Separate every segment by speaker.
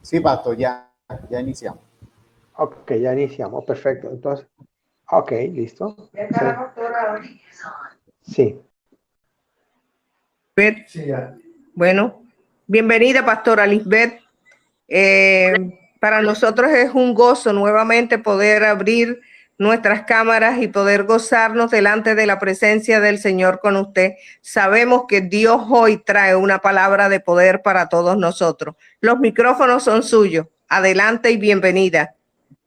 Speaker 1: Sí, pastor, ya iniciamos.
Speaker 2: Ok, ya iniciamos, perfecto. Entonces, ok, listo. Sí.
Speaker 3: Bueno, bienvenida, pastora Lisbeth. Para nosotros es un gozo nuevamente poder abrir nuestras cámaras y poder gozarnos delante de la presencia del Señor con usted. Sabemos que Dios hoy trae una palabra de poder para todos nosotros. Los micrófonos son suyos. Adelante y bienvenida.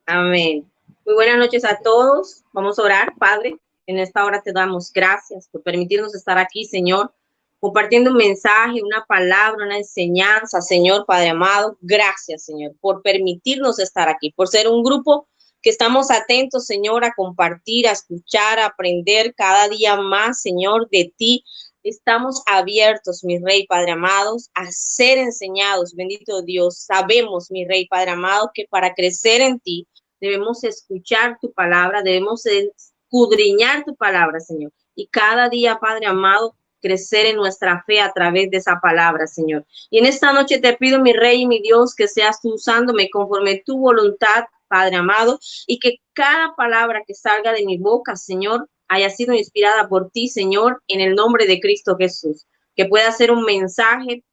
Speaker 4: Amén. Muy buenas noches a todos. Vamos a orar, Padre. En esta hora te damos gracias por permitirnos estar aquí, Señor, compartiendo un mensaje, una palabra, una enseñanza, Señor, Padre amado. Gracias, Señor, por permitirnos estar aquí, por ser un grupo que estamos atentos, Señor, a compartir, a escuchar, a aprender cada día más, Señor, de ti. Estamos abiertos, mi Rey, Padre amados, a ser enseñados. Bendito Dios. Sabemos, mi Rey, Padre amado, que para crecer en ti debemos escuchar tu palabra, debemos escudriñar tu palabra, Señor. Y cada día, Padre amado, crecer en nuestra fe a través de esa palabra, Señor. Y en esta noche te pido, mi Rey y mi Dios, que seas tú usándome conforme tu voluntad, Padre amado, y que cada palabra que salga de mi boca, Señor, haya sido inspirada por ti, Señor, en el nombre de Cristo Jesús. Que pueda ser un mensaje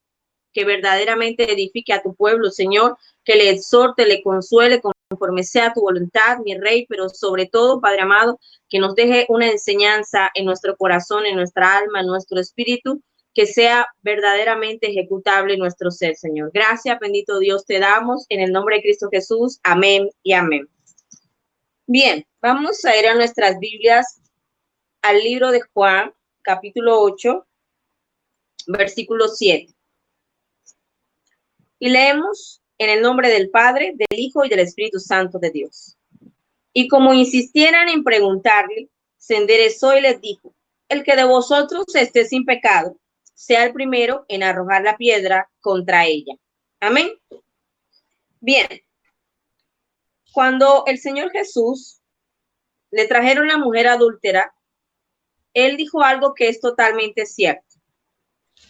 Speaker 4: que verdaderamente edifique a tu pueblo, Señor, que le exhorte, le consuele conforme sea tu voluntad, mi Rey, pero sobre todo, Padre amado, que nos deje una enseñanza en nuestro corazón, en nuestra alma, en nuestro espíritu, que sea verdaderamente ejecutable en nuestro ser, Señor. Gracias, bendito Dios, te damos en el nombre de Cristo Jesús. Amén y amén. Bien, vamos a ir a nuestras Biblias al libro de Juan, capítulo 8, versículo 7. Y leemos en el nombre del Padre, del Hijo y del Espíritu Santo de Dios. Y como insistieran en preguntarle, se enderezó y les dijo: el que de vosotros esté sin pecado, sea el primero en arrojar la piedra contra ella. Amén. Bien, cuando el Señor Jesús le trajeron la mujer adúltera, él dijo algo que es totalmente cierto.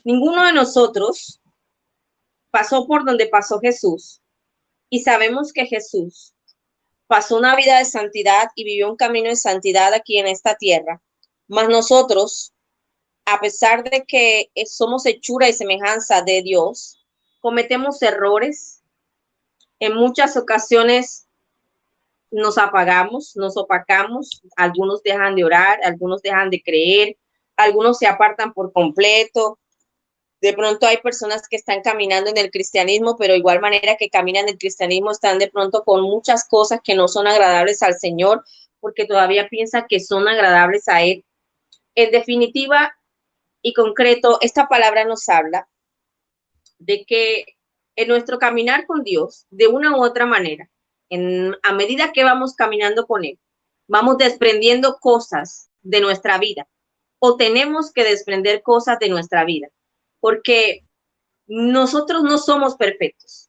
Speaker 4: Ninguno de nosotros pasó por donde pasó Jesús, y sabemos que Jesús pasó una vida de santidad y vivió un camino de santidad aquí en esta tierra. Mas nosotros, a pesar de que somos hechura y semejanza de Dios, cometemos errores. En muchas ocasiones nos apagamos, nos opacamos, algunos dejan de orar, algunos dejan de creer, algunos se apartan por completo. De pronto hay personas que están caminando en el cristianismo, pero de igual manera que caminan en el cristianismo están de pronto con muchas cosas que no son agradables al Señor, porque todavía piensan que son agradables a Él. En definitiva y concreto, esta palabra nos habla de que en nuestro caminar con Dios, de una u otra manera, a medida que vamos caminando con Él, vamos desprendiendo cosas de nuestra vida o tenemos que desprender cosas de nuestra vida, porque nosotros no somos perfectos,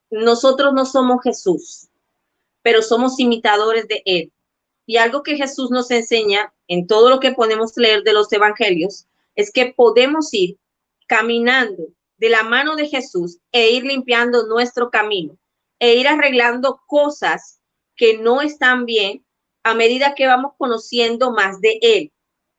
Speaker 4: nosotros no somos Jesús, pero somos imitadores de Él. Y algo que Jesús nos enseña en todo lo que podemos leer de los evangelios es que podemos ir caminando de la mano de Jesús e ir limpiando nuestro camino e ir arreglando cosas que no están bien a medida que vamos conociendo más de Él.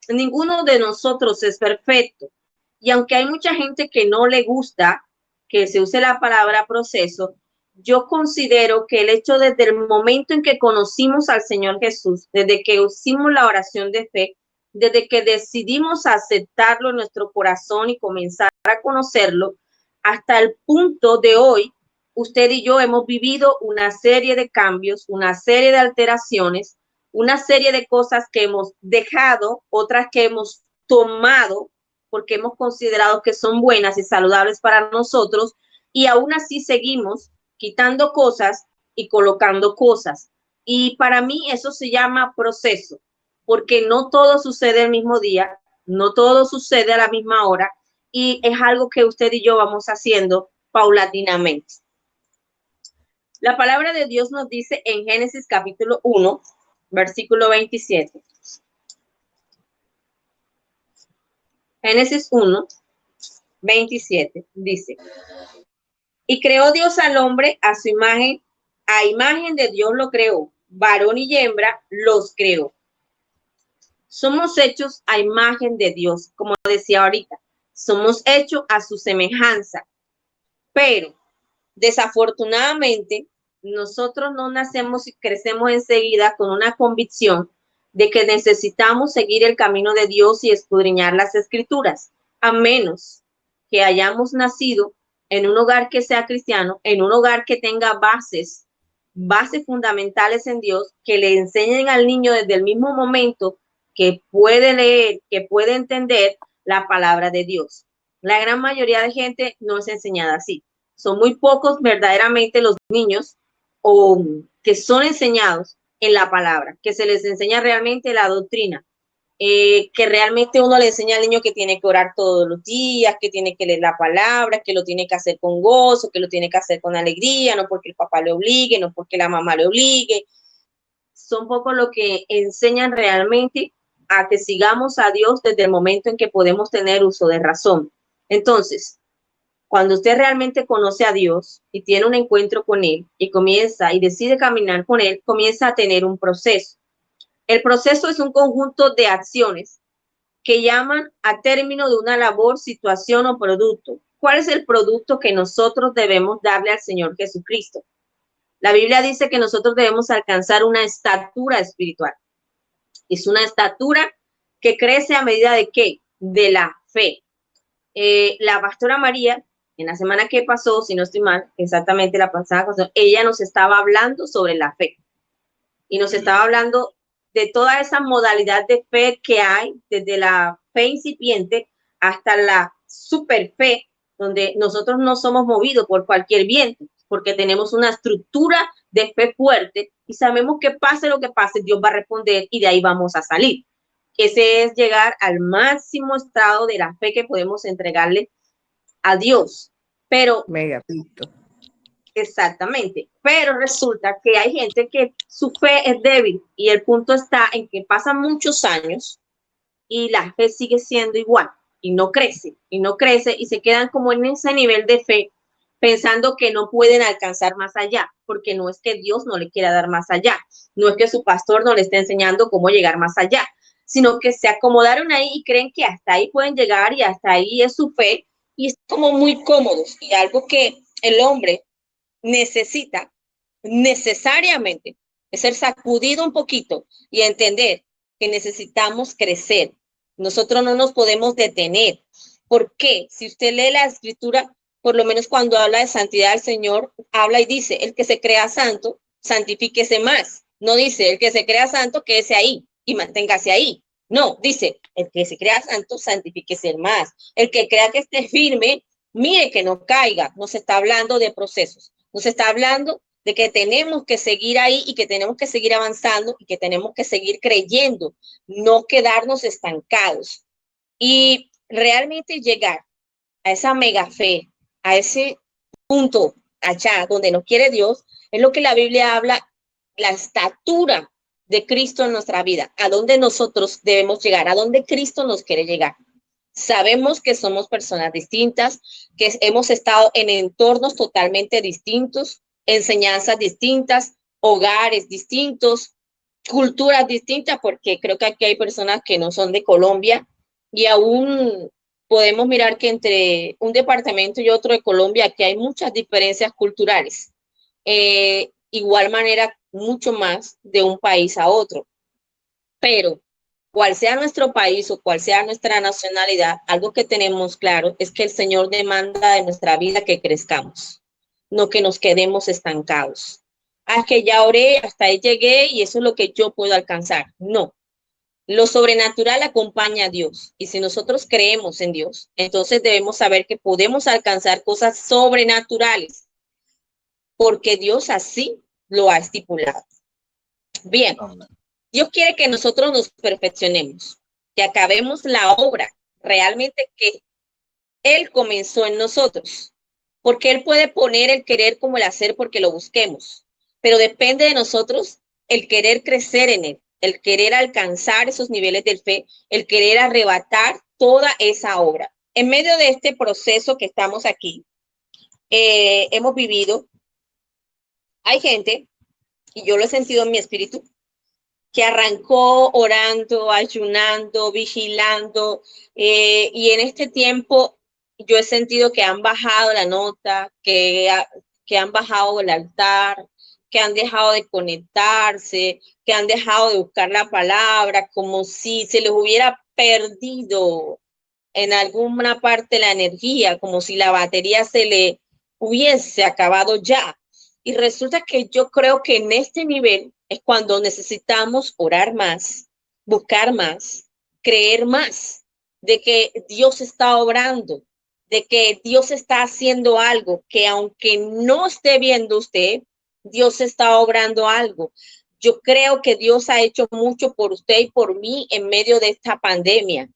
Speaker 4: Ninguno de nosotros es perfecto. Y aunque hay mucha gente que no le gusta que se use la palabra proceso, yo considero que el hecho desde el momento en que conocimos al Señor Jesús, desde que hicimos la oración de fe, desde que decidimos aceptarlo en nuestro corazón y comenzar a conocerlo, hasta el punto de hoy, usted y yo hemos vivido una serie de cambios, una serie de alteraciones, una serie de cosas que hemos dejado, otras que hemos tomado porque hemos considerado que son buenas y saludables para nosotros, y aún así seguimos quitando cosas y colocando cosas. Y para mí eso se llama proceso, porque no todo sucede el mismo día, no todo sucede a la misma hora, y es algo que usted y yo vamos haciendo paulatinamente. La palabra de Dios nos dice en Génesis capítulo 1, versículo 27. Génesis 1, 27 dice: Y creó Dios al hombre a su imagen, a imagen de Dios lo creó, varón y hembra los creó. Somos hechos a imagen de Dios, como decía ahorita, somos hechos a su semejanza, pero desafortunadamente nosotros no nacemos y crecemos enseguida con una convicción de que necesitamos seguir el camino de Dios y escudriñar las escrituras, a menos que hayamos nacido en un hogar que sea cristiano, en un hogar que tenga bases fundamentales en Dios, que le enseñen al niño desde el mismo momento que puede leer, que puede entender la palabra de Dios. La gran mayoría de gente no es enseñada así. Son muy pocos verdaderamente los niños o que son enseñados en la palabra, que se les enseña realmente la doctrina, que realmente uno le enseña al niño que tiene que orar todos los días, que tiene que leer la palabra, que lo tiene que hacer con gozo, que lo tiene que hacer con alegría, no porque el papá le obligue, no porque la mamá le obligue. Son pocos los que enseñan realmente a que sigamos a Dios desde el momento en que podemos tener uso de razón. Entonces, cuando usted realmente conoce a Dios y tiene un encuentro con Él y comienza y decide caminar con Él, comienza a tener un proceso. El proceso es un conjunto de acciones que llaman a término de una labor, situación o producto. ¿Cuál es el producto que nosotros debemos darle al Señor Jesucristo? La Biblia dice que nosotros debemos alcanzar una estatura espiritual. Es una estatura que crece a medida de ¿qué? De la fe. La pastora María, en la semana que pasó, si no estoy mal, exactamente la pasada, ella nos estaba hablando sobre la fe. Y nos estaba hablando de toda esa modalidad de fe que hay, desde la fe incipiente hasta la super fe, donde nosotros no somos movidos por cualquier viento, porque tenemos una estructura de fe fuerte y sabemos que pase lo que pase, Dios va a responder y de ahí vamos a salir. Ese es llegar al máximo estado de la fe que podemos entregarle a Dios. Pero
Speaker 3: Megapito.
Speaker 4: exactamente, pero resulta que hay gente que su fe es débil y el punto está en que pasan muchos años y la fe sigue siendo igual y no crece y se quedan como en ese nivel de fe pensando que no pueden alcanzar más allá, porque no es que Dios no le quiera dar más allá, no es que su pastor no le esté enseñando cómo llegar más allá, sino que se acomodaron ahí y creen que hasta ahí pueden llegar y hasta ahí es su fe y es como muy cómodos y algo que el hombre necesita necesariamente ser sacudido un poquito y entender que necesitamos crecer. Nosotros no nos podemos detener. ¿Por qué? Si usted lee la escritura, por lo menos cuando habla de santidad del Señor, habla y dice, el que se crea santo, santifíquese más. No dice, el que se crea santo, quédese ahí y manténgase ahí. No, dice, el que se crea santo, santifíquese más. El que crea que esté firme, mire que no caiga. No se está hablando de procesos. Nos está hablando de que tenemos que seguir ahí y que tenemos que seguir avanzando y que tenemos que seguir creyendo, no quedarnos estancados. Y realmente llegar a esa mega fe, a ese punto allá donde nos quiere Dios, es lo que la Biblia habla, la estatura de Cristo en nuestra vida, a dónde nosotros debemos llegar, a dónde Cristo nos quiere llegar. Sabemos que somos personas distintas, que hemos estado en entornos totalmente distintos, enseñanzas distintas, hogares distintos, culturas distintas, porque creo que aquí hay personas que no son de Colombia y aún podemos mirar que entre un departamento y otro de Colombia aquí hay muchas diferencias culturales. Igual manera, mucho más de un país a otro. Pero cual sea nuestro país o cual sea nuestra nacionalidad, algo que tenemos claro es que el Señor demanda de nuestra vida que crezcamos, no que nos quedemos estancados. Ah, que ya oré, hasta ahí llegué y eso es lo que yo puedo alcanzar. No, lo sobrenatural acompaña a Dios y si nosotros creemos en Dios, entonces debemos saber que podemos alcanzar cosas sobrenaturales porque Dios así lo ha estipulado. Bien. Dios quiere que nosotros nos perfeccionemos, que acabemos la obra realmente que Él comenzó en nosotros, porque Él puede poner el querer como el hacer porque lo busquemos, pero depende de nosotros el querer crecer en Él, el querer alcanzar esos niveles de fe, el querer arrebatar toda esa obra. En medio de este proceso que estamos aquí, hemos vivido. Hay gente, y yo lo he sentido en mi espíritu, que arrancó orando, ayunando, vigilando, y en este tiempo yo he sentido que han bajado la nota, que han bajado el altar, que han dejado de conectarse, que han dejado de buscar la palabra, como si se les hubiera perdido en alguna parte la energía, como si la batería se le hubiese acabado ya. Y resulta que yo creo que en este nivel es cuando necesitamos orar más, buscar más, creer más de que Dios está obrando, de que Dios está haciendo algo, que aunque no esté viendo usted, Dios está obrando algo. Yo creo que Dios ha hecho mucho por usted y por mí en medio de esta pandemia.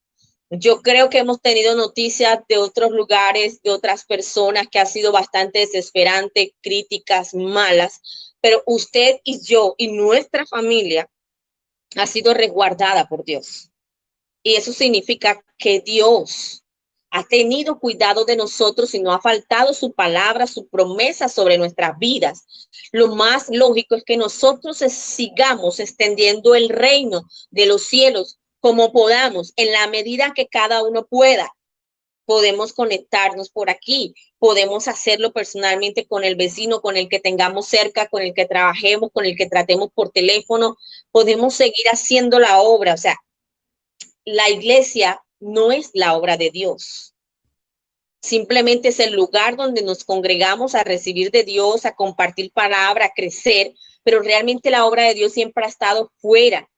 Speaker 4: Yo creo que hemos tenido noticias de otros lugares, de otras personas que ha sido bastante desesperante, críticas malas, pero usted y yo y nuestra familia ha sido resguardada por Dios. Y eso significa que Dios ha tenido cuidado de nosotros y no ha faltado su palabra, su promesa sobre nuestras vidas. Lo más lógico es que nosotros sigamos extendiendo el reino de los cielos como podamos, en la medida que cada uno pueda. Podemos conectarnos por aquí, podemos hacerlo personalmente con el vecino, con el que tengamos cerca, con el que trabajemos, con el que tratemos por teléfono, podemos seguir haciendo la obra. O sea, la iglesia no es la obra de Dios. Simplemente es el lugar donde nos congregamos a recibir de Dios, a compartir palabra, a crecer, pero realmente la obra de Dios siempre ha estado fuera.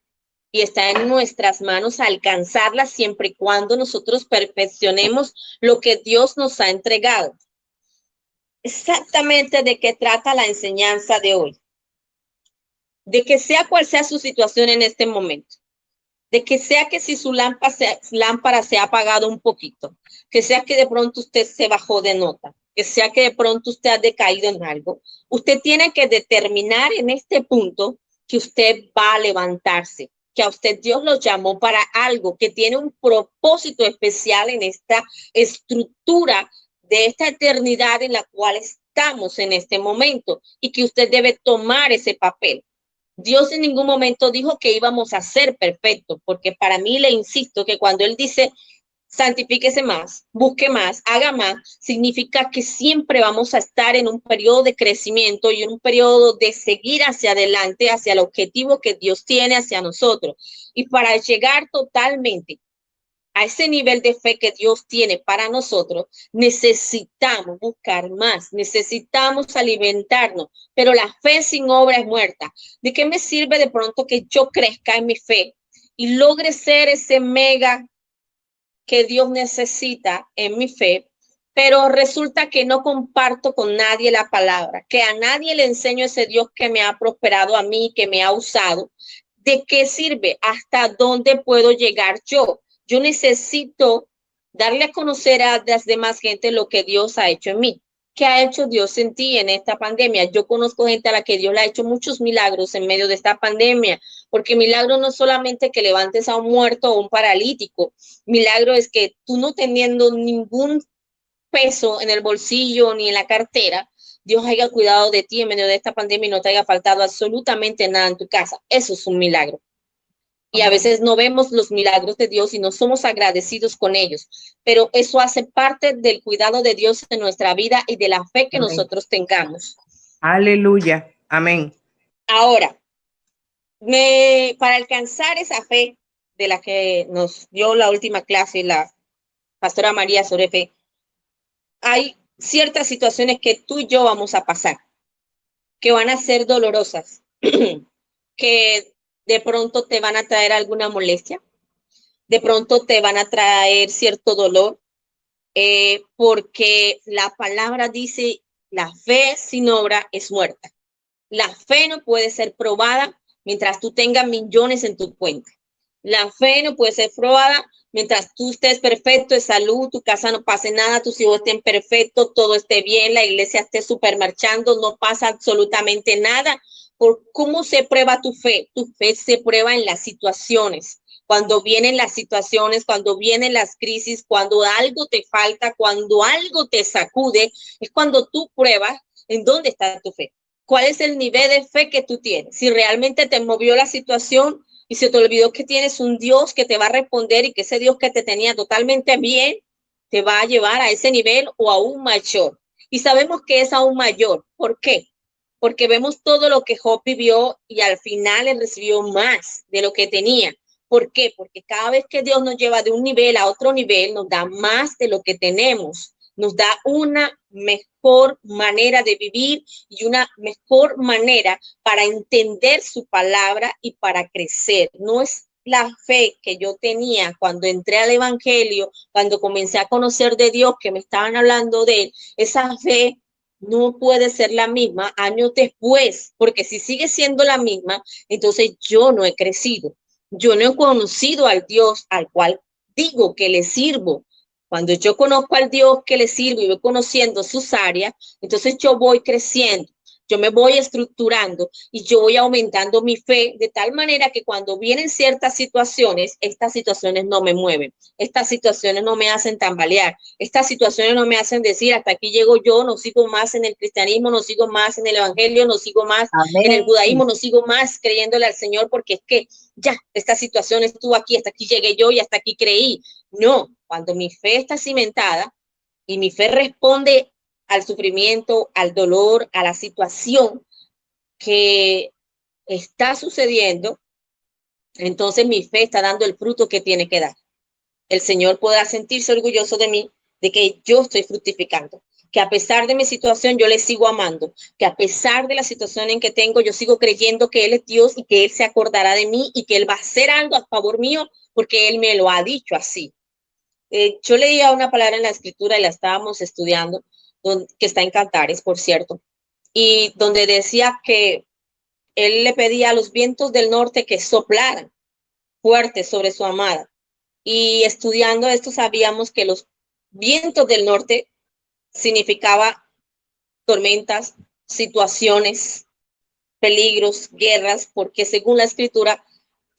Speaker 4: Y está en nuestras manos alcanzarla siempre y cuando nosotros perfeccionemos lo que Dios nos ha entregado. Exactamente de qué trata la enseñanza de hoy. De que sea cual sea su situación en este momento. De que sea que si su lámpara se ha apagado un poquito. Que sea que de pronto usted se bajó de nota. Que sea que de pronto usted ha decaído en algo. Usted tiene que determinar en este punto que usted va a levantarse, que a usted Dios lo llamó para algo, que tiene un propósito especial en esta estructura de esta eternidad en la cual estamos en este momento y que usted debe tomar ese papel. Dios en ningún momento dijo que íbamos a ser perfectos, porque para mí le insisto que cuando Él dice santifíquese más, busque más, haga más, significa que siempre vamos a estar en un periodo de crecimiento y en un periodo de seguir hacia adelante, hacia el objetivo que Dios tiene hacia nosotros. Y para llegar totalmente a ese nivel de fe que Dios tiene para nosotros, necesitamos buscar más, necesitamos alimentarnos, pero la fe sin obra es muerta. ¿De qué me sirve de pronto que yo crezca en mi fe y logre ser ese mega que Dios necesita en mi fe, pero resulta que no comparto con nadie la palabra, que a nadie le enseño ese Dios que me ha prosperado a mí, que me ha usado? ¿De qué sirve? ¿Hasta dónde puedo llegar yo? Yo necesito darle a conocer a las demás gente lo que Dios ha hecho en mí. ¿Qué ha hecho Dios en ti en esta pandemia? Yo conozco gente a la que Dios le ha hecho muchos milagros en medio de esta pandemia, porque milagro no es solamente que levantes a un muerto o un paralítico. Milagro es que tú no teniendo ningún peso en el bolsillo ni en la cartera, Dios haya cuidado de ti en medio de esta pandemia y no te haya faltado absolutamente nada en tu casa. Eso es un milagro. Y a veces no vemos los milagros de Dios y no somos agradecidos con ellos, pero eso hace parte del cuidado de Dios en nuestra vida y de la fe que nosotros tengamos.
Speaker 3: Aleluya, amén.
Speaker 4: Ahora, para alcanzar esa fe de la que nos dio la última clase la pastora María sobre fe, hay ciertas situaciones que tú y yo vamos a pasar, que van a ser dolorosas, que de pronto te van a traer alguna molestia, de pronto te van a traer cierto dolor, porque la palabra dice, la fe sin obra es muerta. La fe no puede ser probada mientras tú tengas millones en tu cuenta. La fe no puede ser probada mientras tú estés perfecto de salud, tu casa no pase nada, tus hijos estén perfectos, todo esté bien, la iglesia esté súper marchando, no pasa absolutamente nada. ¿Por cómo se prueba tu fe? Tu fe se prueba en las situaciones. cuando vienen las situaciones, cuando vienen las crisis, cuando algo te falta, cuando algo te sacude, es cuando tú pruebas en dónde está tu fe. ¿Cuál es el nivel de fe que tú tienes? Si realmente te movió la situación y se te olvidó que tienes un Dios que te va a responder y que ese Dios que te tenía totalmente bien te va a llevar a ese nivel o aún mayor. Y sabemos que es aún mayor. ¿Por qué? Porque vemos todo lo que Job vivió y al final él recibió más de lo que tenía. ¿Por qué? Porque cada vez que Dios nos lleva de un nivel a otro nivel, nos da más de lo que tenemos. Nos da una mejor manera de vivir y una mejor manera para entender su palabra y para crecer. No es la fe que yo tenía cuando entré al evangelio, cuando comencé a conocer de Dios, que me estaban hablando de él. Esa fe no puede ser la misma años después, porque si sigue siendo la misma, entonces yo no he crecido. Yo no he conocido al Dios al cual digo que le sirvo. Cuando yo conozco al Dios que le sirvo y voy conociendo sus áreas, entonces yo voy creciendo, yo me voy estructurando y yo voy aumentando mi fe de tal manera que cuando vienen ciertas situaciones, estas situaciones no me mueven, estas situaciones no me hacen tambalear, estas situaciones no me hacen decir hasta aquí llego yo, no sigo más en el cristianismo, no sigo más en el evangelio, no sigo más en el judaísmo, no sigo más creyéndole al Señor porque es que ya, esta situación estuvo aquí, hasta aquí llegué yo y hasta aquí creí. No, cuando mi fe está cimentada y mi fe responde al sufrimiento, al dolor, a la situación que está sucediendo, entonces mi fe está dando el fruto que tiene que dar. El Señor podrá sentirse orgulloso de mí, de que yo estoy fructificando, que a pesar de mi situación yo le sigo amando, que a pesar de la situación en que tengo, yo sigo creyendo que Él es Dios y que Él se acordará de mí y que Él va a hacer algo a favor mío porque Él me lo ha dicho así. Yo leía una palabra en la escritura y la estábamos estudiando, que está en Cantares, por cierto, y donde decía que Él le pedía a los vientos del norte que soplaran fuerte sobre su amada. Y estudiando esto sabíamos que los vientos del norte significaba tormentas, situaciones, peligros, guerras, porque según la escritura,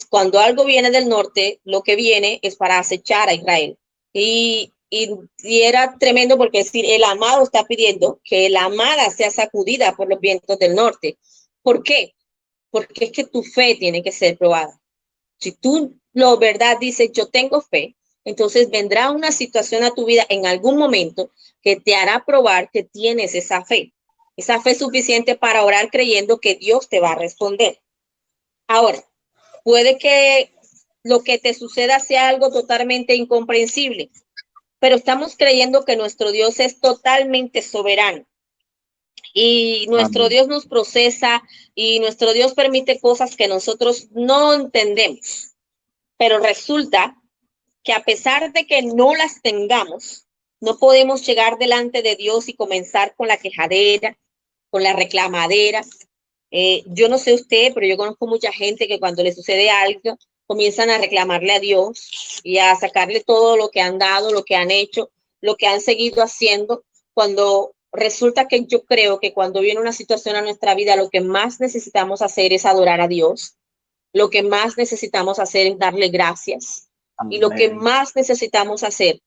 Speaker 4: cuando algo viene del norte, lo que viene es para acechar a Israel. Y era tremendo porque es decir, el amado está pidiendo que la amada sea sacudida por los vientos del norte. ¿Por qué? Porque es que tu fe tiene que ser probada. Si tú lo verdad dices, yo tengo fe, entonces vendrá una situación a tu vida en algún momento que te hará probar que tienes esa fe suficiente para orar creyendo que Dios te va a responder. Ahora, puede que lo que te suceda sea algo totalmente incomprensible, pero estamos creyendo que nuestro Dios es totalmente soberano y nuestro
Speaker 1: Amén.
Speaker 4: Dios nos procesa y nuestro Dios permite cosas que nosotros no entendemos. Pero resulta que a pesar de que no las tengamos, no podemos llegar delante de Dios y comenzar con la quejadera, con la reclamadera. Yo no sé usted, pero yo conozco mucha gente que cuando le sucede algo, comienzan a reclamarle a Dios y a sacarle todo lo que han dado, lo que han hecho, lo que han seguido haciendo, cuando resulta que yo creo que cuando viene una situación a nuestra vida, lo que más necesitamos hacer es adorar a Dios. Lo que más necesitamos hacer es darle gracias. Y lo que más necesitamos hacer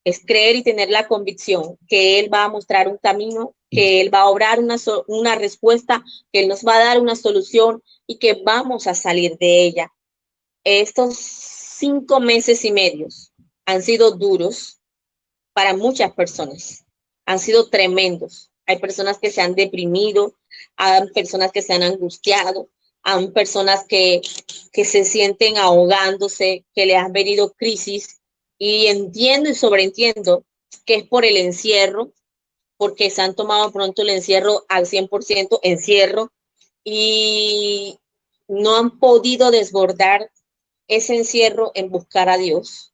Speaker 4: es creer y tener la convicción que Él va a mostrar un camino, que Él va a obrar una respuesta, que Él nos va a dar una solución y que vamos a salir de ella. Estos 5 meses y medio han sido duros para muchas personas, han sido tremendos. Hay personas que se han deprimido, hay personas que se han angustiado, hay personas que se sienten ahogándose, que le han venido crisis y entiendo y sobreentiendo que es por el encierro, porque se han tomado pronto el encierro al 100% encierro y no han podido desbordar ese encierro en buscar a Dios,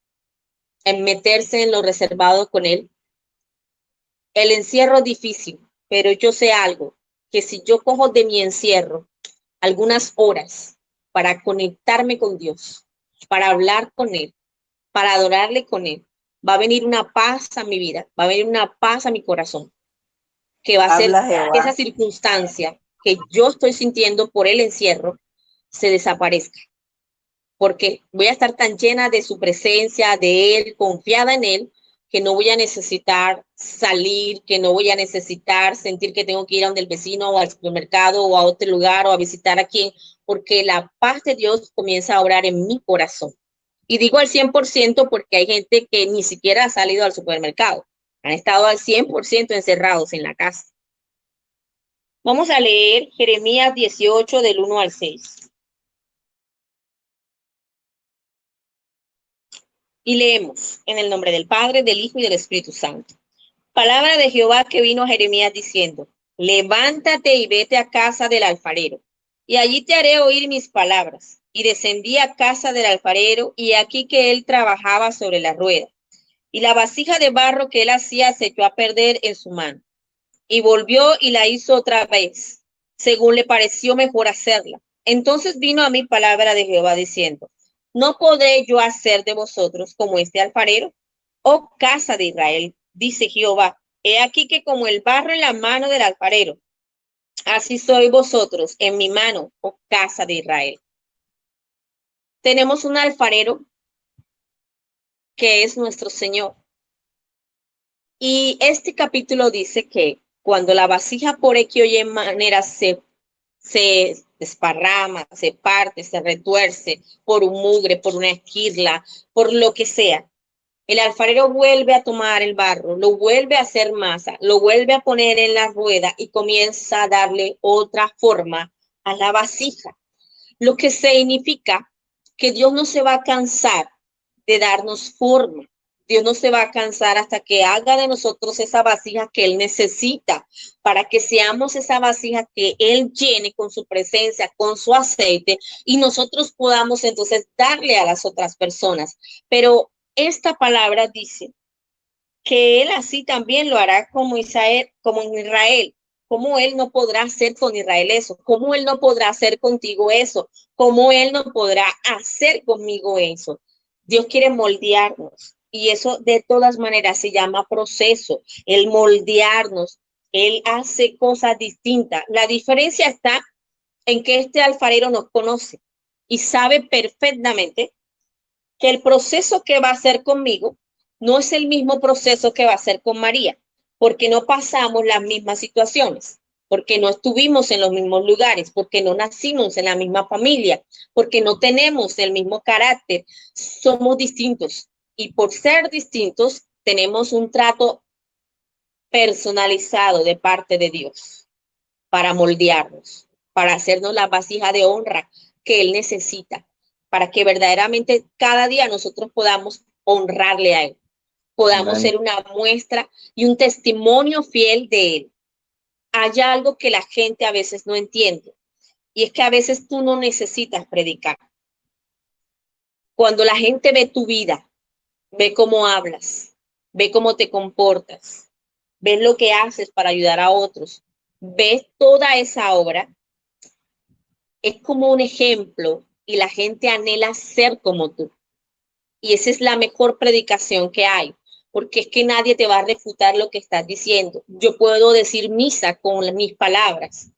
Speaker 4: en meterse en lo reservado con Él. El encierro es difícil, pero yo sé algo, que si yo cojo de mi encierro algunas horas para conectarme con Dios, para hablar con Él, para adorarle con Él, va a venir una paz a mi vida, va a venir una paz a mi corazón, que va a hacer que esa circunstancia que yo estoy sintiendo por el encierro se desaparezca. porque voy a estar tan llena de su presencia, de Él, confiada en Él, que no voy a necesitar salir, que no voy a necesitar sentir que tengo que ir a donde el vecino o al supermercado o a otro lugar o a visitar a quien, porque la paz de Dios comienza a obrar en mi corazón. Y digo al 100% porque hay gente que ni siquiera ha salido al supermercado. Han estado al 100% encerrados en la casa. Vamos a leer Jeremías 18 del 1 al 6. Y leemos en el nombre del Padre, del Hijo y del Espíritu Santo. Palabra de Jehová que vino a Jeremías diciendo, levántate y vete a casa del alfarero, y allí te haré oír mis palabras. Y descendí a casa del alfarero, y aquí que él trabajaba sobre la rueda. Y la vasija de barro que él hacía se echó a perder en su mano. Y volvió y la hizo otra vez, según le pareció mejor hacerla. Entonces vino a mí palabra de Jehová diciendo, ¿no podré yo hacer de vosotros como este alfarero? Oh casa de Israel, dice Jehová, he aquí que como el barro en la mano del alfarero, así sois vosotros en mi mano, oh casa de Israel. Tenemos un alfarero que es nuestro Señor. Y este capítulo dice que cuando la vasija por X o Y manera se desparrama, se parte, se retuerce por un mugre, por una esquirla, por lo que sea, el alfarero vuelve a tomar el barro, lo vuelve a hacer masa, lo vuelve a poner en la rueda y comienza a darle otra forma a la vasija. Lo que significa que Dios no se va a cansar de darnos forma. Dios no se va a cansar hasta que haga de nosotros esa vasija que Él necesita para que seamos esa vasija que Él llene con su presencia, con su aceite y nosotros podamos entonces darle a las otras personas. Pero esta palabra dice que Él así también lo hará como Israel, como en Israel. ¿Cómo Él no podrá hacer con Israel eso? ¿Cómo Él no podrá hacer contigo eso? ¿Cómo Él no podrá hacer conmigo eso? Dios quiere moldearnos y eso de todas maneras se llama proceso, el moldearnos. Él hace cosas distintas. La diferencia está en que este alfarero nos conoce y sabe perfectamente que el proceso que va a hacer conmigo no es el mismo proceso que va a hacer con María, porque no pasamos las mismas situaciones, porque no estuvimos en los mismos lugares, porque no nacimos en la misma familia, porque no tenemos el mismo carácter, somos distintos y por ser distintos tenemos un trato personalizado de parte de Dios para moldearnos, para hacernos la vasija de honra que Él necesita, para que verdaderamente cada día nosotros podamos honrarle a Él, podamos
Speaker 1: Amén.
Speaker 4: ser una muestra y un testimonio fiel de Él. Hay algo que la gente a veces no entiende, y es que a veces tú no necesitas predicar. Cuando la gente ve tu vida, ve cómo hablas, ve cómo te comportas, ve lo que haces para ayudar a otros, ves toda esa obra, es como un ejemplo y la gente anhela ser como tú. Y esa es la mejor predicación que hay, porque es que nadie te va a refutar lo que estás diciendo. Yo puedo decir misa con mis palabras,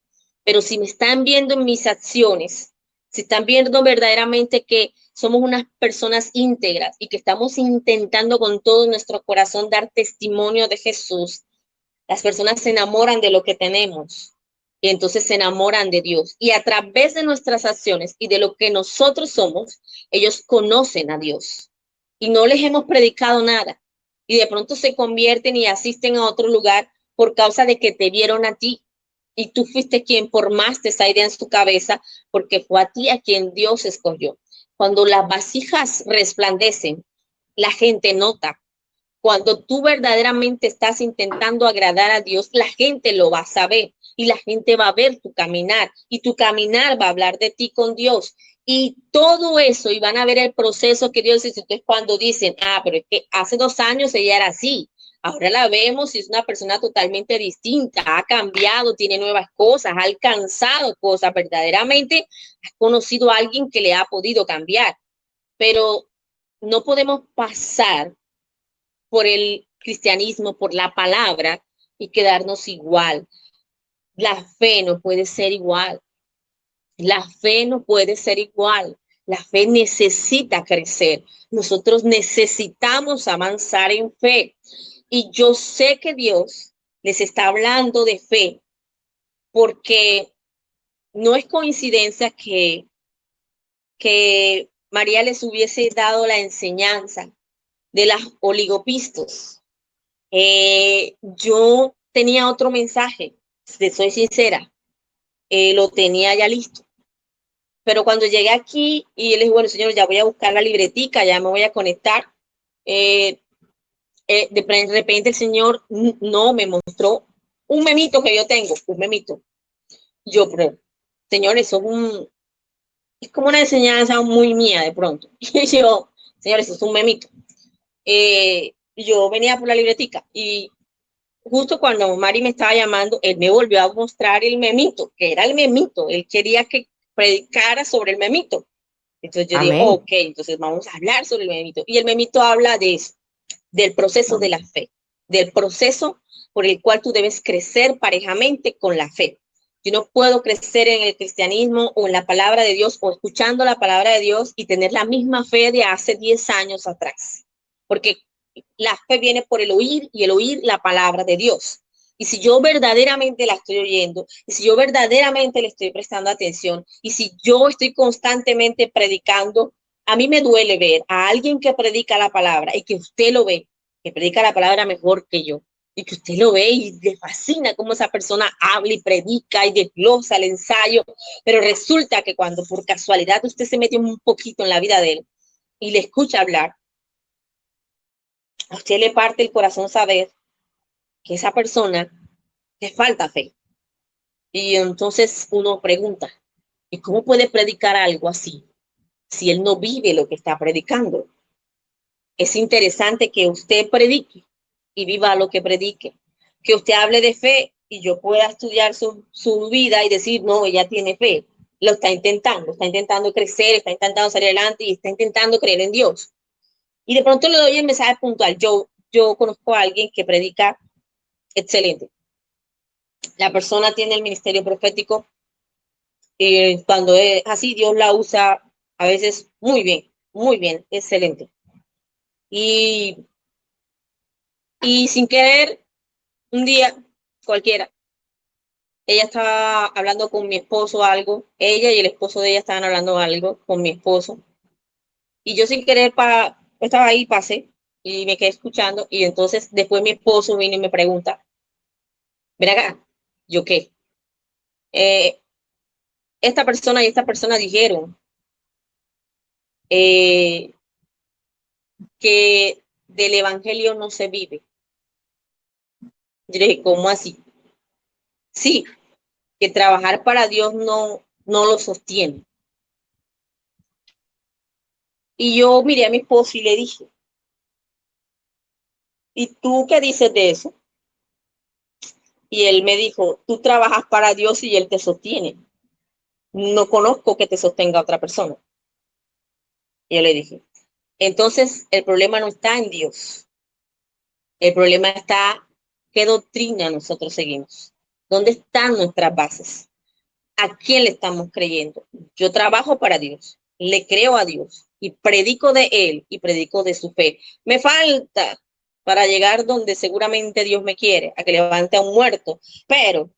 Speaker 4: pero si me están viendo en mis acciones, si están viendo verdaderamente que somos unas personas íntegras y que estamos intentando con todo nuestro corazón dar testimonio de Jesús, las personas se enamoran de lo que tenemos y entonces se enamoran de Dios. Y a través de nuestras acciones y de lo que nosotros somos, ellos conocen a Dios. Y no les hemos predicado nada. Y de pronto se convierten y asisten a otro lugar por causa de que te vieron a ti. Y tú fuiste quien formaste esa idea en su cabeza porque fue a ti a quien Dios escogió. Cuando las vasijas resplandecen, la gente nota. Cuando tú verdaderamente estás intentando agradar a Dios, la gente lo va a saber y la gente va a ver tu caminar y tu caminar va a hablar de ti con Dios. Y todo eso, y van a ver el proceso que Dios hizo. Entonces, cuando dicen, pero es que hace 2 años ella era así, ahora la vemos y es una persona totalmente distinta, ha cambiado, tiene nuevas cosas, ha alcanzado cosas, verdaderamente ha conocido a alguien que le ha podido cambiar. Pero no podemos pasar por el cristianismo, por la palabra y quedarnos igual. La fe no puede ser igual. La fe no puede ser igual. La fe necesita crecer. Nosotros necesitamos avanzar en fe. Y yo sé que Dios les está hablando de fe porque no es coincidencia que María les hubiese dado la enseñanza de las oligopistos. Yo tenía otro mensaje, soy sincera, lo tenía ya listo. Pero cuando llegué aquí y él dijo, bueno, señor, ya voy a buscar la libretica, ya me voy a conectar. De repente el señor no me mostró un memito que yo tengo, un memito. Yo, pero, señor, eso es como una enseñanza muy mía de pronto. Y yo, señor, eso es un memito. Yo venía por la libretica y justo cuando Mari me estaba llamando, él me volvió a mostrar el memito, que era el memito. Él quería que predicara sobre el memito. Entonces yo
Speaker 3: Amén.
Speaker 4: digo, ok, entonces vamos a hablar sobre el memito. Y el memito habla de eso, del proceso de la fe, del proceso por el cual tú debes crecer parejamente con la fe. Yo no puedo crecer en el cristianismo o en la palabra de Dios o escuchando la palabra de Dios y tener la misma fe de hace 10 años atrás, porque la fe viene por el oír y el oír la palabra de Dios. Y si yo verdaderamente la estoy oyendo, y si yo verdaderamente le estoy prestando atención, y si yo estoy constantemente predicando, a mí me duele ver a alguien que predica la palabra y que usted lo ve, que predica la palabra mejor que yo, y que usted lo ve y le fascina cómo esa persona habla y predica y desglosa el ensayo, pero resulta que cuando por casualidad usted se mete un poquito en la vida de él y le escucha hablar, a usted le parte el corazón saber que esa persona le falta fe. Y entonces uno pregunta, ¿y cómo puede predicar algo así si él no vive lo que está predicando? Es interesante que usted predique y viva lo que predique, que usted hable de fe y yo pueda estudiar su vida y decir, no, ella tiene fe, lo está intentando crecer, está intentando salir adelante y está intentando creer en Dios. Y de pronto le doy el mensaje puntual. Yo conozco a alguien que predica excelente. La persona tiene el ministerio profético y cuando es así, Dios la usa a veces muy bien, excelente. Y sin querer, un día cualquiera, ella estaba hablando con mi esposo algo, ella y el esposo de ella estaban hablando algo con mi esposo, y yo sin querer estaba ahí, pasé, y me quedé escuchando, y entonces después mi esposo vino y me pregunta, ven acá, ¿yo qué? Esta persona y esta persona dijeron que del evangelio no se vive. Yo le dije, ¿cómo así? Sí, que trabajar para Dios no lo sostiene. Y yo miré a mi esposo y le dije, ¿y tú qué dices de eso? Y él me dijo, tú trabajas para Dios y Él te sostiene. No conozco que te sostenga otra persona. Y yo le dije, entonces el problema no está en Dios. El problema está qué doctrina nosotros seguimos. ¿Dónde están nuestras bases? ¿A quién le estamos creyendo? Yo trabajo para Dios, le creo a Dios y predico de Él y predico de su fe. Me falta para llegar donde seguramente Dios me quiere, a que levante a un muerto, pero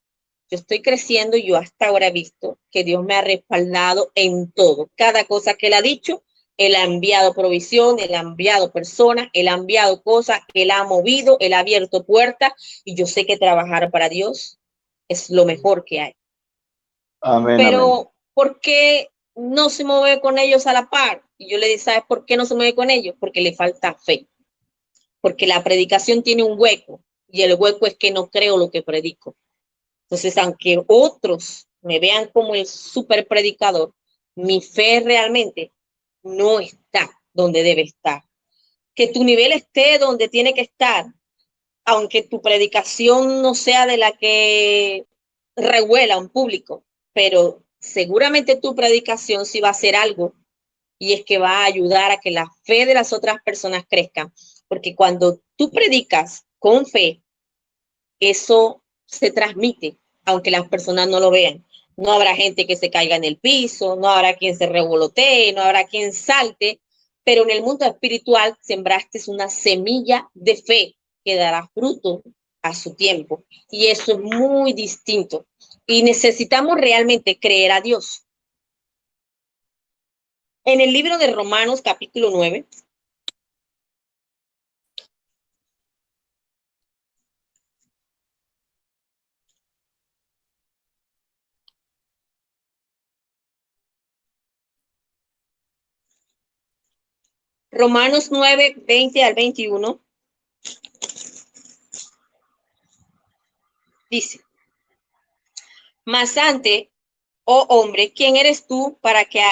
Speaker 4: yo estoy creciendo y yo hasta ahora he visto que Dios me ha respaldado en todo. Cada cosa que Él ha dicho, Él ha enviado provisión, Él ha enviado personas, Él ha enviado cosas, Él ha movido, Él ha abierto puertas y yo sé que trabajar para Dios es lo mejor que hay.
Speaker 1: Amén,
Speaker 4: Pero,
Speaker 1: amén.
Speaker 4: ¿por qué no se mueve con ellos a la par? Y yo le dije, ¿sabes por qué no se mueve con ellos? Porque le falta fe. Porque la predicación tiene un hueco y el hueco es que no creo lo que predico. Entonces, aunque otros me vean como el super predicador, mi fe realmente no está donde debe estar. Que tu nivel esté donde tiene que estar, aunque tu predicación no sea de la que revuela a un público, pero seguramente tu predicación sí va a ser algo y es que va a ayudar a que la fe de las otras personas crezca, porque cuando tú predicas con fe, eso se transmite, aunque las personas no lo vean. no habrá gente que se caiga en el piso, no habrá quien se revolotee, no habrá quien salte, pero en el mundo espiritual sembraste una semilla de fe que dará fruto a su tiempo. Y eso es muy distinto. Y necesitamos realmente creer a Dios. En el libro de Romanos, capítulo 9, Romanos 9, 20 al 21, dice, mas antes, oh hombre, ¿quién eres tú para que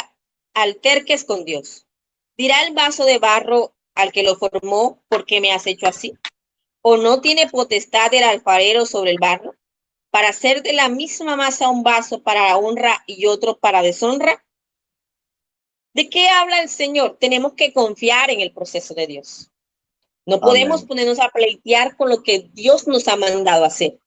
Speaker 4: alterques con Dios? ¿Dirá el vaso de barro al que lo formó, por qué me has hecho así? ¿O no tiene potestad el alfarero sobre el barro para hacer de la misma masa un vaso para honra y otro para deshonra? ¿De qué habla el Señor? Tenemos que confiar en el proceso de Dios. No podemos
Speaker 1: Amén.
Speaker 4: ponernos a pleitear con lo que Dios nos ha mandado a hacer.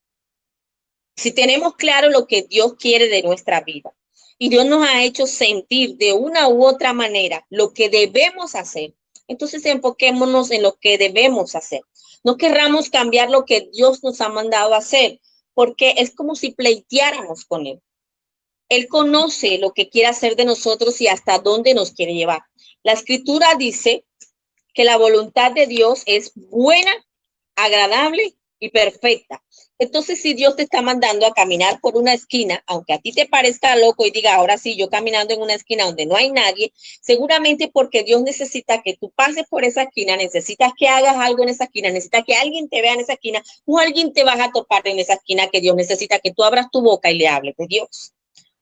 Speaker 4: Si tenemos claro lo que Dios quiere de nuestra vida y Dios nos ha hecho sentir de una u otra manera lo que debemos hacer, entonces enfoquémonos en lo que debemos hacer. No querramos cambiar lo que Dios nos ha mandado a hacer, porque es como si pleiteáramos con Él. Él conoce lo que quiere hacer de nosotros y hasta dónde nos quiere llevar. La Escritura dice que la voluntad de Dios es buena, agradable y perfecta. Entonces, si Dios te está mandando a caminar por una esquina, aunque a ti te parezca loco y diga, ahora sí, yo caminando en una esquina donde no hay nadie, seguramente porque Dios necesita que tú pases por esa esquina, necesitas que hagas algo en esa esquina, necesitas que alguien te vea en esa esquina, o alguien te vas a topar en esa esquina que Dios necesita que tú abras tu boca y le hables de Dios.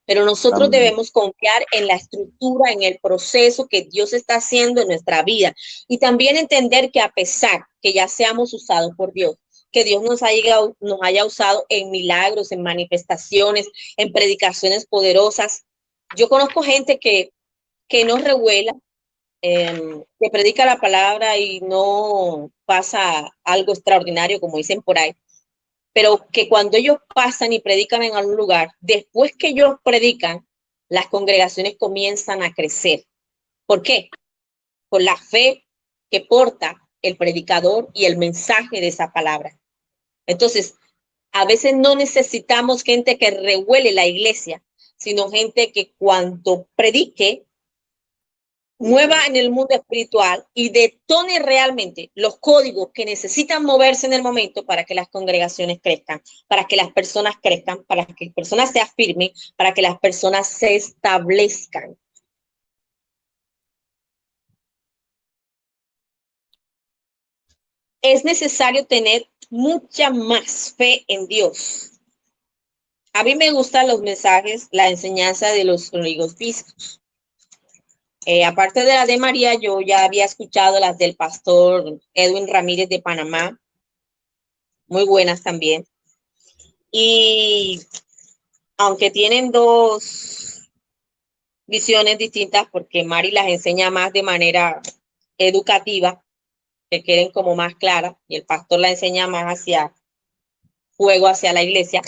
Speaker 4: Pero nosotros
Speaker 1: Amén.
Speaker 4: debemos confiar en la estructura, en el proceso que Dios está haciendo en nuestra vida. Y también entender que a pesar que ya seamos usados por Dios, que Dios nos haya usado en milagros, en manifestaciones, en predicaciones poderosas. Yo conozco gente que no revuela, que predica la palabra y no pasa algo extraordinario, como dicen por ahí, pero que cuando ellos pasan y predican en algún lugar, después que ellos predican, las congregaciones comienzan a crecer. ¿Por qué? Por la fe que porta el predicador y el mensaje de esa palabra. Entonces, a veces no necesitamos gente que revuele la iglesia, sino gente que cuando predique, mueva en el mundo espiritual y detone realmente los códigos que necesitan moverse en el momento para que las congregaciones crezcan, para que las personas crezcan, para que las personas se afirmen, para que las personas se establezcan. Es necesario tener mucha más fe en Dios. A mí me gustan los mensajes, la enseñanza de los amigos físicos. Aparte de la de María, yo ya había escuchado las del pastor Edwin Ramírez de Panamá, muy buenas también. Y aunque tienen dos visiones distintas, porque Mari las enseña más de manera educativa, que quieren como más clara, y el pastor la enseña más hacia fuego, hacia la iglesia.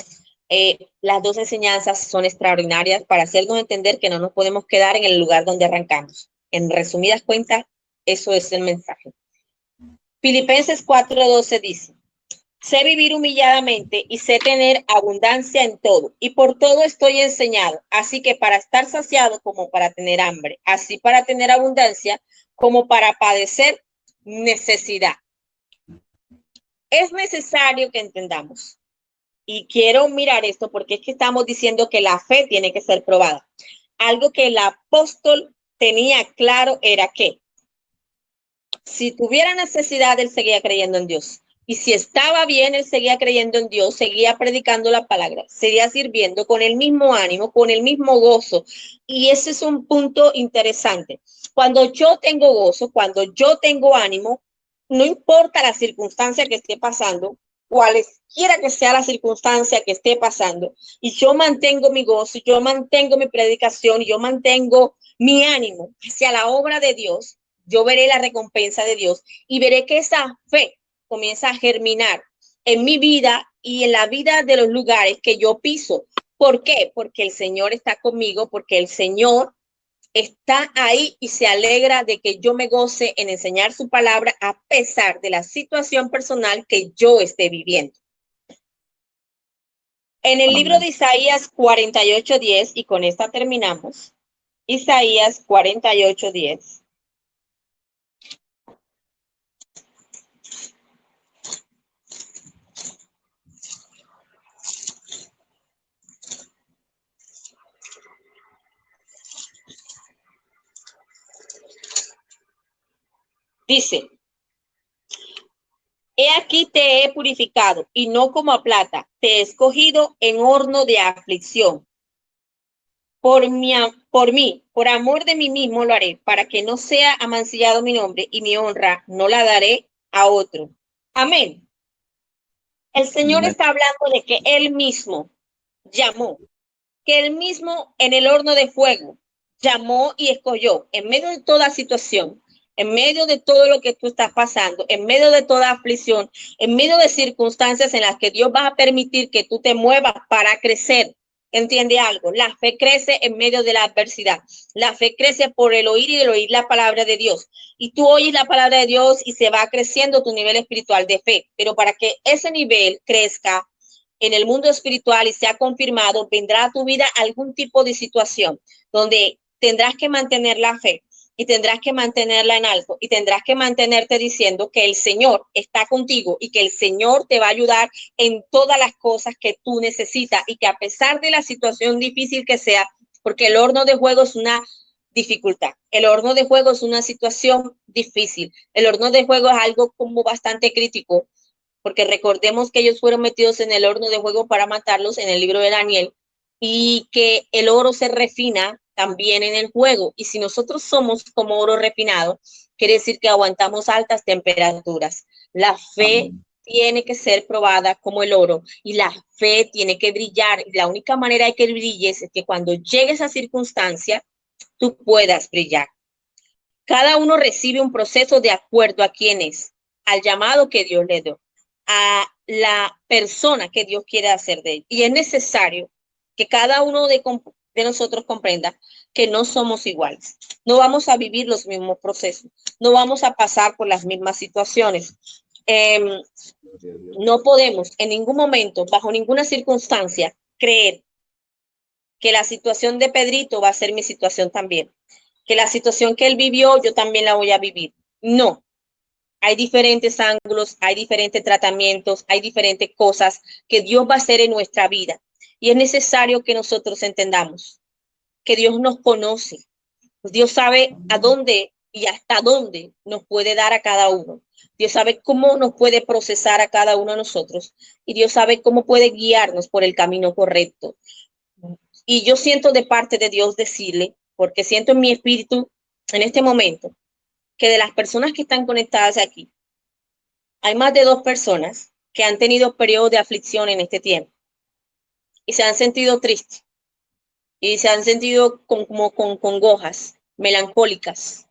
Speaker 4: Las dos enseñanzas son extraordinarias para hacernos entender que no nos podemos quedar en el lugar donde arrancamos. En resumidas cuentas, eso es el mensaje. Filipenses 4:12 dice, sé vivir humilladamente y sé tener abundancia en todo, y por todo estoy enseñado, así que para estar saciado como para tener hambre, así para tener abundancia como para padecer necesidad. Es necesario que entendamos, y quiero mirar esto porque es que estamos diciendo que la fe tiene que ser probada. Algo que el apóstol tenía claro era que si tuviera necesidad, él seguía creyendo en Dios. Y si estaba bien, él seguía creyendo en Dios, seguía predicando la palabra, seguía sirviendo con el mismo ánimo, con el mismo gozo. Y ese es un punto interesante. Cuando yo tengo gozo, cuando yo tengo ánimo, no importa la circunstancia que esté pasando, cualesquiera que sea la circunstancia que esté pasando, y yo mantengo mi gozo, yo mantengo mi predicación, yo mantengo mi ánimo hacia la obra de Dios, yo veré la recompensa de Dios y veré que esa fe comienza a germinar en mi vida y en la vida de los lugares que yo piso. ¿Por qué? Porque el Señor está conmigo, porque el Señor está ahí y se alegra de que yo me goce en enseñar su palabra a pesar de la situación personal que yo esté viviendo. En el libro de Isaías 48:10, y con esta terminamos, Isaías 48:10. Dice, he aquí te he purificado, y no como a plata, te he escogido en horno de aflicción. Por mí, por amor de mí mismo lo haré, para que no sea amancillado mi nombre, y mi honra no la daré a otro. Amén. El Señor está hablando de que Él mismo llamó, que Él mismo en el horno de fuego llamó y escogió en medio de toda situación, en medio de todo lo que tú estás pasando, en medio de toda aflicción, en medio de circunstancias en las que Dios va a permitir que tú te muevas para crecer. ¿Entiende algo? La fe crece en medio de la adversidad. La fe crece por el oír y el oír la palabra de Dios. Y tú oyes la palabra de Dios y se va creciendo tu nivel espiritual de fe. Pero para que ese nivel crezca en el mundo espiritual y sea confirmado, vendrá a tu vida algún tipo de situación donde tendrás que mantener la fe y tendrás que mantenerla en alto y tendrás que mantenerte diciendo que el Señor está contigo y que el Señor te va a ayudar en todas las cosas que tú necesitas y que a pesar de la situación difícil que sea, porque el horno de fuego es una dificultad, el horno de fuego es una situación difícil, el horno de fuego es algo como bastante crítico, porque recordemos que ellos fueron metidos en el horno de fuego para matarlos en el libro de Daniel, y que el oro se refina también en el fuego. Y si nosotros somos como oro refinado, quiere decir que aguantamos altas temperaturas. La fe tiene que ser probada como el oro y la fe tiene que brillar. Y la única manera de que brilles es que cuando llegue esa circunstancia, tú puedas brillar. Cada uno recibe un proceso de acuerdo a quién es, al llamado que Dios le dio, a la persona que Dios quiere hacer de él. Y es necesario que cada uno de nosotros comprenda que no somos iguales. No vamos a vivir los mismos procesos. No vamos a pasar por las mismas situaciones. No podemos en ningún momento, bajo ninguna circunstancia, creer que la situación de Pedrito va a ser mi situación también. Que la situación que él vivió, yo también la voy a vivir. No. Hay diferentes ángulos, hay diferentes tratamientos, hay diferentes cosas que Dios va a hacer en nuestra vida. Y es necesario que nosotros entendamos que Dios nos conoce. Dios sabe a dónde y hasta dónde nos puede dar a cada uno. Dios sabe cómo nos puede procesar a cada uno de nosotros. Y Dios sabe cómo puede guiarnos por el camino correcto. Y yo siento de parte de Dios decirle, porque siento en mi espíritu en este momento, que de las personas que están conectadas aquí, hay más de 2 personas que han tenido periodos de aflicción en este tiempo y se han sentido tristes y se han sentido como con congojas, melancólicas,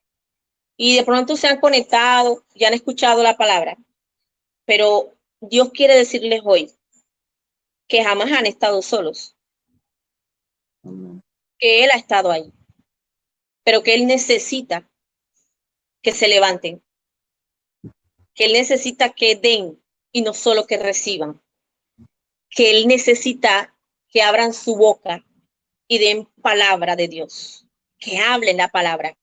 Speaker 4: y de pronto se han conectado y han escuchado la palabra, pero Dios quiere decirles hoy que jamás han estado solos, que Él ha estado ahí, pero que Él necesita que se levanten, que Él necesita que den y no solo que reciban, que Él necesita que abran su boca y den palabra de Dios, que hablen la palabra.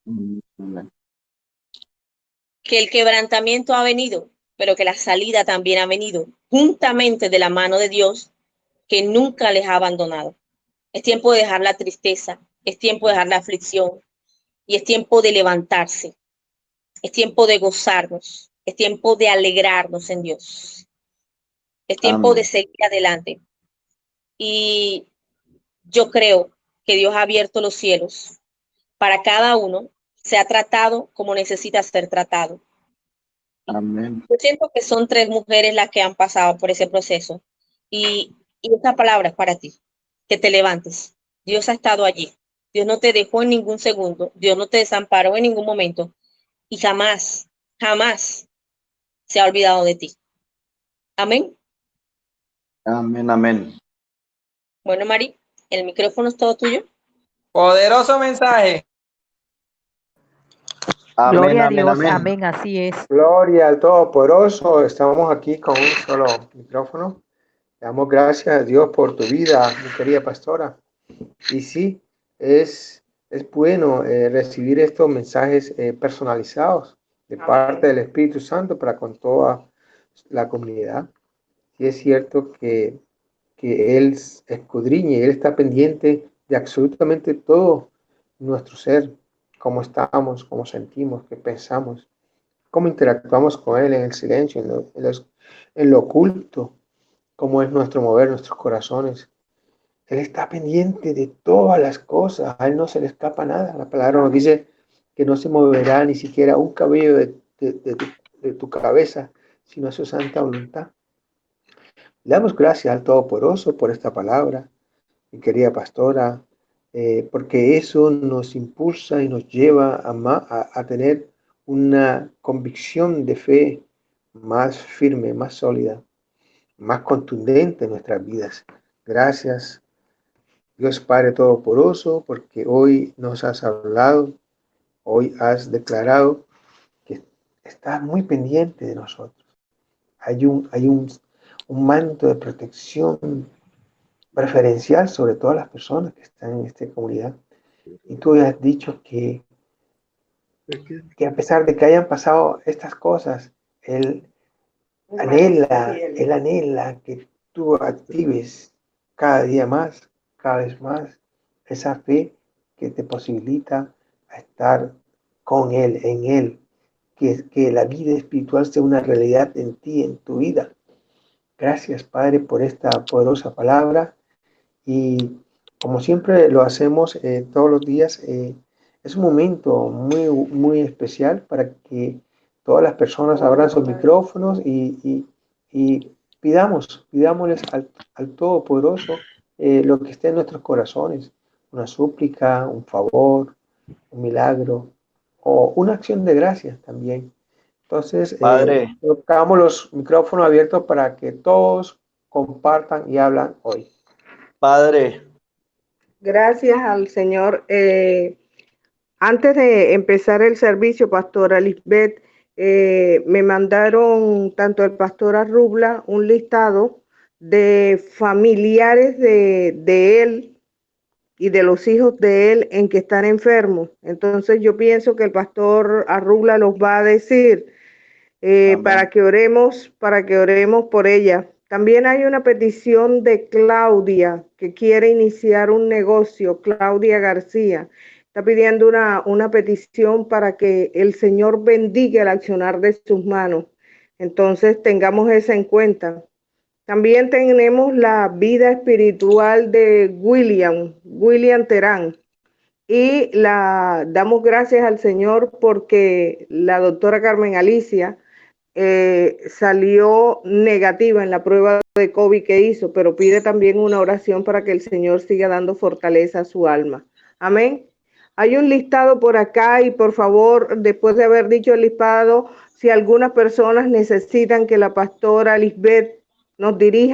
Speaker 4: Que el quebrantamiento ha venido, pero que la salida también ha venido juntamente de la mano de Dios, que nunca les ha abandonado. Es tiempo de dejar la tristeza, es tiempo de dejar la aflicción y es tiempo de levantarse. Es tiempo de gozarnos, es tiempo de alegrarnos en Dios. Es tiempo de seguir adelante. Y yo creo que Dios ha abierto los cielos para cada uno, se ha tratado como necesita ser tratado.
Speaker 1: Amén.
Speaker 4: Yo siento que son 3 mujeres las que han pasado por ese proceso. Y esta palabra es para ti, que te levantes. Dios ha estado allí. Dios no te dejó en ningún segundo. Dios no te desamparó en ningún momento. Y jamás, jamás se ha olvidado de ti. Amén.
Speaker 1: Amén, amén.
Speaker 4: Bueno, Mari, El micrófono es todo tuyo.
Speaker 5: Poderoso mensaje.
Speaker 1: Amén,
Speaker 6: Gloria a
Speaker 1: amén,
Speaker 6: Dios,
Speaker 1: amén.
Speaker 6: amén, así es.
Speaker 2: Gloria al Todopoderoso. Estamos aquí con un solo micrófono. Le damos gracias a Dios por tu vida, mi querida pastora. Y sí, es bueno recibir estos mensajes personalizados de parte del Espíritu Santo para con toda la comunidad. Sí es cierto que Él escudriña y Él está pendiente de absolutamente todo nuestro ser, cómo estamos, cómo sentimos, qué pensamos, cómo interactuamos con Él en el silencio, en lo oculto, cómo es nuestro mover, nuestros corazones. Él está pendiente de todas las cosas, a Él no se le escapa nada. La palabra nos dice que no se moverá ni siquiera un cabello de tu cabeza, sino a su santa voluntad. Le damos gracias al Todopoderoso por esta palabra, mi querida pastora, porque eso nos impulsa y nos lleva a tener una convicción de fe más firme, más sólida, más contundente en nuestras vidas. Gracias, Dios Padre Todopoderoso, porque hoy nos has hablado, hoy has declarado que estás muy pendiente de nosotros. Hay un manto de protección preferencial sobre todas las personas que están en esta comunidad. Y tú has dicho que a pesar de que hayan pasado estas cosas, Él anhela que tú actives cada día más, cada vez más, esa fe que te posibilita a estar con Él, en Él, que la vida espiritual sea una realidad en ti, en tu vida. Gracias, Padre, por esta poderosa palabra. Y como siempre lo hacemos todos los días, es un momento muy, muy especial para que todas las personas abran sus micrófonos y pidámosles al Todopoderoso lo que esté en nuestros corazones, una súplica, un favor, un milagro o una acción de gracias también. Entonces,
Speaker 1: Padre,
Speaker 2: colocamos los micrófonos abiertos para que todos compartan y hablan hoy.
Speaker 1: Padre,
Speaker 3: Gracias al Señor. Antes de empezar el servicio, pastora Lisbeth, me mandaron tanto el pastor Arrubla un listado de familiares de él y de los hijos de él en que están enfermos. Entonces yo pienso que el pastor Arrubla los va a decir para que oremos por ella. También hay una petición de Claudia que quiere iniciar un negocio, Claudia García. Está pidiendo una petición para que el Señor bendiga el accionar de sus manos. Entonces tengamos eso en cuenta. También tenemos la vida espiritual de William Terán. Y damos gracias al Señor porque la doctora Carmen Alicia salió negativa en la prueba de COVID que hizo, pero pide también una oración para que el Señor siga dando fortaleza a su alma. Amén. Hay un listado por acá y por favor, después de haber dicho el listado, si algunas personas necesitan que la pastora Lisbeth nos dirija